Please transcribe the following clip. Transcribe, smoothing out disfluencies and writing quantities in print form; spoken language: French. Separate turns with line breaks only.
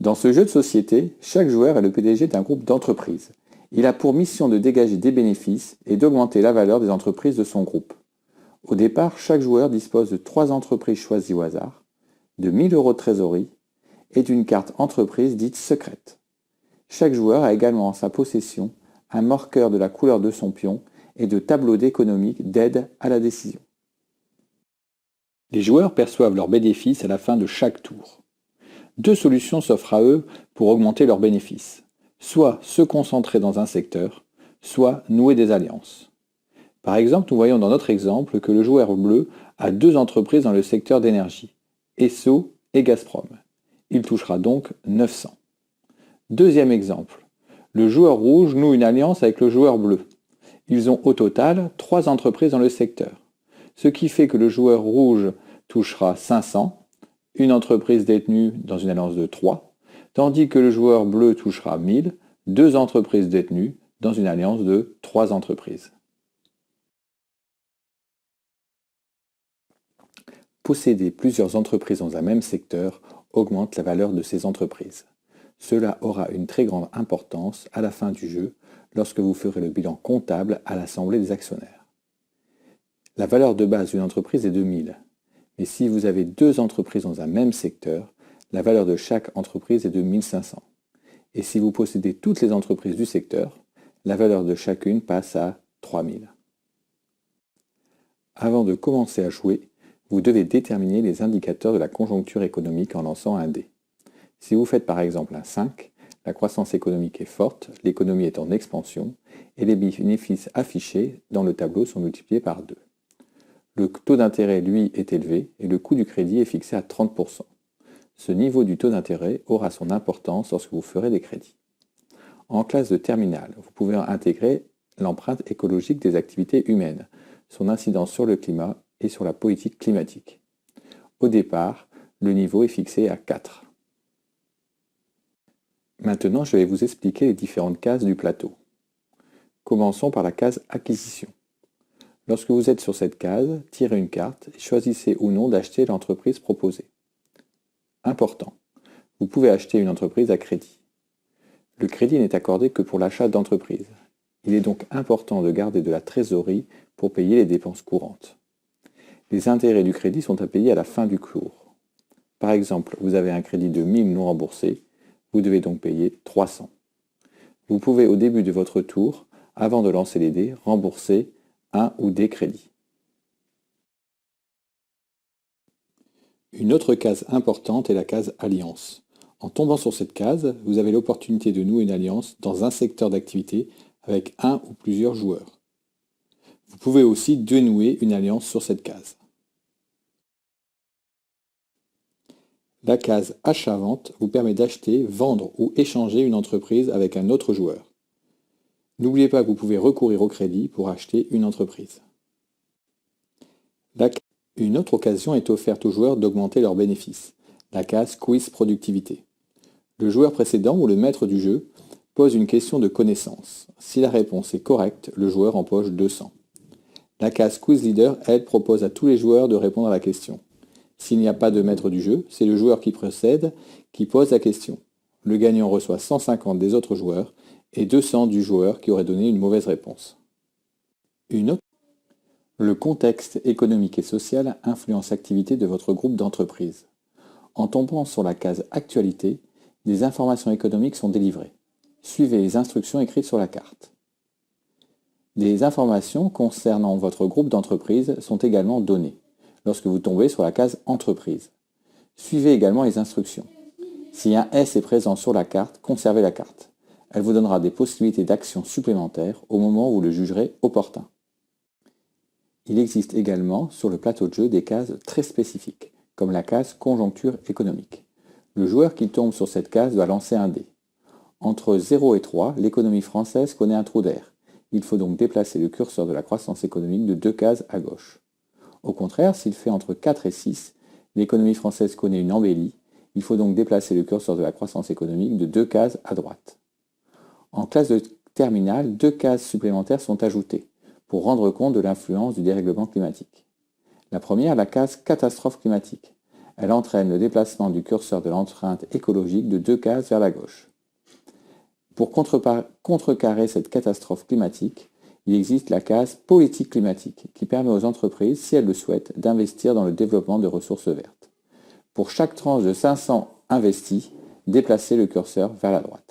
Dans ce jeu de société, chaque joueur est le PDG d'un groupe d'entreprises. Il a pour mission de dégager des bénéfices et d'augmenter la valeur des entreprises de son groupe. Au départ, chaque joueur dispose de 3 entreprises choisies au hasard, de 1 000 € de trésorerie et d'une carte entreprise dite secrète. Chaque joueur a également en sa possession un marqueur de la couleur de son pion et de tableaux d'économique d'aide à la décision. Les joueurs perçoivent leurs bénéfices à la fin de chaque tour. 2 solutions s'offrent à eux pour augmenter leurs bénéfices. Soit se concentrer dans un secteur, soit nouer des alliances. Par exemple, nous voyons dans notre exemple que le joueur bleu a 2 entreprises dans le secteur d'énergie, Esso et Gazprom. Il touchera donc 900. Deuxième exemple, le joueur rouge noue une alliance avec le joueur bleu. Ils ont au total 3 entreprises dans le secteur, ce qui fait que le joueur rouge touchera 500, une entreprise détenue dans une alliance de 3, tandis que le joueur bleu touchera 1000, 2 entreprises détenues dans une alliance de 3 entreprises. Posséder plusieurs entreprises dans un même secteur augmente la valeur de ces entreprises. Cela aura une très grande importance à la fin du jeu lorsque vous ferez le bilan comptable à l'assemblée des actionnaires. La valeur de base d'une entreprise est de 1000, mais si vous avez 2 entreprises dans un même secteur, la valeur de chaque entreprise est de 1500. Et si vous possédez toutes les entreprises du secteur, la valeur de chacune passe à 3000. Avant de commencer à jouer, vous devez déterminer les indicateurs de la conjoncture économique en lançant un dé. Si vous faites par exemple un 5, la croissance économique est forte, l'économie est en expansion et les bénéfices affichés dans le tableau sont multipliés par 2. Le taux d'intérêt, lui, est élevé et le coût du crédit est fixé à 30%. Ce niveau du taux d'intérêt aura son importance lorsque vous ferez des crédits. En classe de terminale, vous pouvez intégrer l'empreinte écologique des activités humaines, son incidence sur le climat et sur la politique climatique. Au départ, le niveau est fixé à 4. Maintenant, je vais vous expliquer les différentes cases du plateau. Commençons par la case acquisition. Lorsque vous êtes sur cette case, tirez une carte et choisissez ou non d'acheter l'entreprise proposée. Important, vous pouvez acheter une entreprise à crédit. Le crédit n'est accordé que pour l'achat d'entreprise. Il est donc important de garder de la trésorerie pour payer les dépenses courantes. Les intérêts du crédit sont à payer à la fin du cours. Par exemple, vous avez un crédit de 1000 non remboursé, vous devez donc payer 300. Vous pouvez au début de votre tour, avant de lancer les dés, rembourser un ou des crédits. Une autre case importante est la case alliance. En tombant sur cette case, vous avez l'opportunité de nouer une alliance dans un secteur d'activité avec un ou plusieurs joueurs. Vous pouvez aussi dénouer une alliance sur cette case. La case achat-vente vous permet d'acheter, vendre ou échanger une entreprise avec un autre joueur. N'oubliez pas que vous pouvez recourir au crédit pour acheter une entreprise. Une autre occasion est offerte aux joueurs d'augmenter leurs bénéfices, la case quiz productivité. Le joueur précédent ou le maître du jeu pose une question de connaissance. Si la réponse est correcte, le joueur empoche 200. La case quiz leader, elle, propose à tous les joueurs de répondre à la question. S'il n'y a pas de maître du jeu, c'est le joueur qui précède qui pose la question. Le gagnant reçoit 150 des autres joueurs et 200 du joueur qui aurait donné une mauvaise réponse. Le contexte économique et social influence l'activité de votre groupe d'entreprise. En tombant sur la case Actualité, des informations économiques sont délivrées. Suivez les instructions écrites sur la carte. Des informations concernant votre groupe d'entreprise sont également données lorsque vous tombez sur la case Entreprise. Suivez également les instructions. Si un S est présent sur la carte, conservez la carte. Elle vous donnera des possibilités d'action supplémentaires au moment où vous le jugerez opportun. Il existe également sur le plateau de jeu des cases très spécifiques, comme la case Conjoncture économique. Le joueur qui tombe sur cette case doit lancer un dé. Entre 0 et 3, l'économie française connaît un trou d'air. Il faut donc déplacer le curseur de la croissance économique de 2 cases à gauche. Au contraire, s'il fait entre 4 et 6, l'économie française connaît une embellie. Il faut donc déplacer le curseur de la croissance économique de 2 cases à droite. En classe de terminale, 2 cases supplémentaires sont ajoutées pour rendre compte de l'influence du dérèglement climatique. La première, la case catastrophe climatique. Elle entraîne le déplacement du curseur de l'empreinte écologique de 2 cases vers la gauche. Pour contrecarrer cette catastrophe climatique, il existe la case politique climatique qui permet aux entreprises, si elles le souhaitent, d'investir dans le développement de ressources vertes. Pour chaque tranche de 500 investis, déplacez le curseur vers la droite.